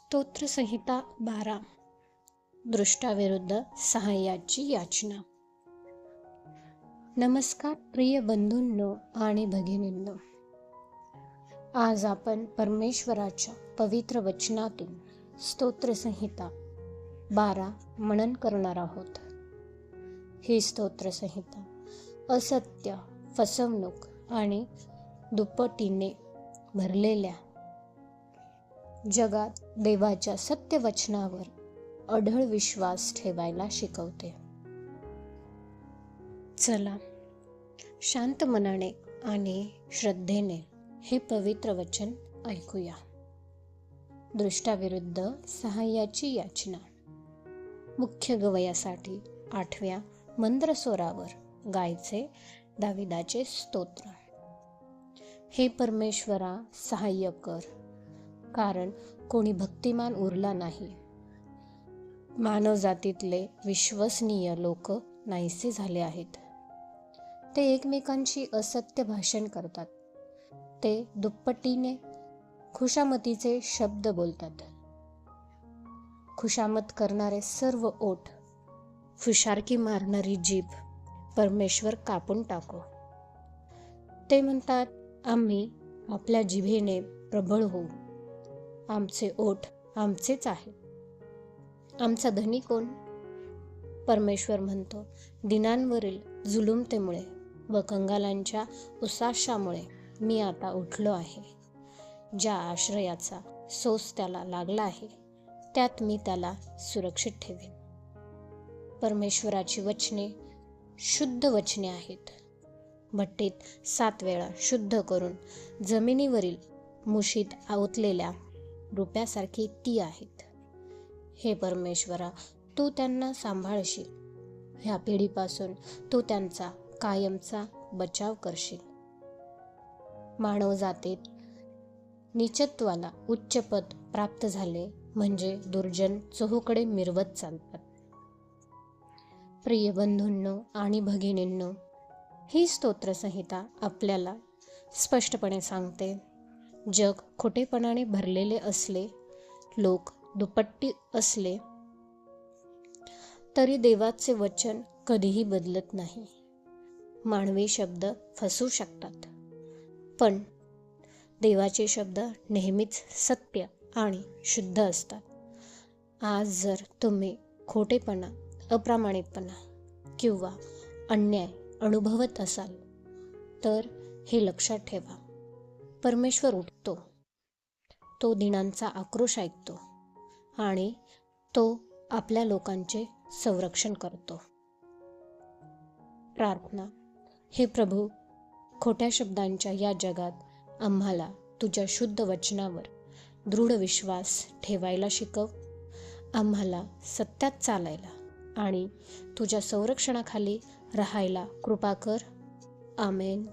स्तोत्रसंहिता 12. दृष्टाविरुद्ध सहाय्याची याचना. नमस्कार प्रिय बंधूंनो आणि भगिनींनो. आज आपण परमेश्वराच्या पवित्र वचनातून स्तोत्रसंहिता 12 मनन करणार आहोत. ही स्तोत्रसंहिता असत्य, फसवणूक आणि दुप्पटीने भरलेल्या जगात देवाच्या सत्य वचनावर अढळ विश्वास ठेवायला शिकवते. चला शांत मनाने आणि श्रद्धेने हे पवित्र वचन ऐकूया. दृष्टाविरुद्ध सहाय्याची याचना. मुख्य गवयासाठी 8व्या मंद्र स्वरावर गायचे दाविदाचे स्तोत्र. हे परमेश्वरा, सहाय्य कर, कारण कोणी भक्तिमान उरला नाही. मानवजातीतले विश्वसनीय लोक नाहीसे झाले आहेत. ते एकमेकांशी असत्य भाषण करतात. ते दुप्पटीने खुशामतीचे शब्द बोलतात. खुशामत करणारे सर्व ओठ, फुशारकी मारणारी जीभ परमेश्वर कापून टाको. ते म्हणतात, आम्ही आपल्या जिभेने प्रबळ होऊ. आमचे ओठ आमचेच आहे. आमचा धनी कोण? परमेश्वर म्हणतो, दिनांवरील जुलुमतेमुळे व कंगालांच्या उसाशामुळे मी आता उठलो आहे. ज्या आश्रयाचा सोस त्याला लागला आहे त्यात मी त्याला सुरक्षित ठेवेन. परमेश्वराची वचने शुद्ध वचने आहेत. भट्टीत 7 वेळा शुद्ध करून जमिनीवरील मुशीत ओतलेल्या रुपयासारखी ती आहेत. हे परमेश्वरा, तू त्यांना सांभाळशील. ह्या पिढीपासून तू त्यांचा कायमचा बचाव करशील. मानवजातीत नीचत्वाला उच्च पद प्राप्त झाले म्हणजे दुर्जन चहूकडे मिरवत चालतात. प्रिय बंधूंनो आणि भगिनींनो, ही स्तोत्रसंहिता आपल्याला स्पष्टपणे सांगते, जग खोटेपणाने भरलेले असले, लोक दुपट्टी असले तरी देवाचे वचन कधीही बदलत नाही. मानवी शब्द फसू शकतात, पण देवाचे शब्द नेहमीच सत्य आणि शुद्ध असतात. आज जर तुम्ही खोटेपणा, अप्रामाणिकपणा किंवा अन्याय अनुभवत असाल तर हे लक्षात ठेवा. परमेश्वर उठतो. तो दिनांचा आक्रोश ऐकतो आणि तो आपल्या लोकांचे संरक्षण करतो. प्रार्थना. हे प्रभू, खोट्या शब्दांच्या या जगात आम्हाला तुझ्या शुद्ध वचनावर दृढ विश्वास ठेवायला शिकव. आम्हाला सत्यात चालायला आणि तुझ्या संरक्षणाखाली राहायला कृपा कर. आमेन.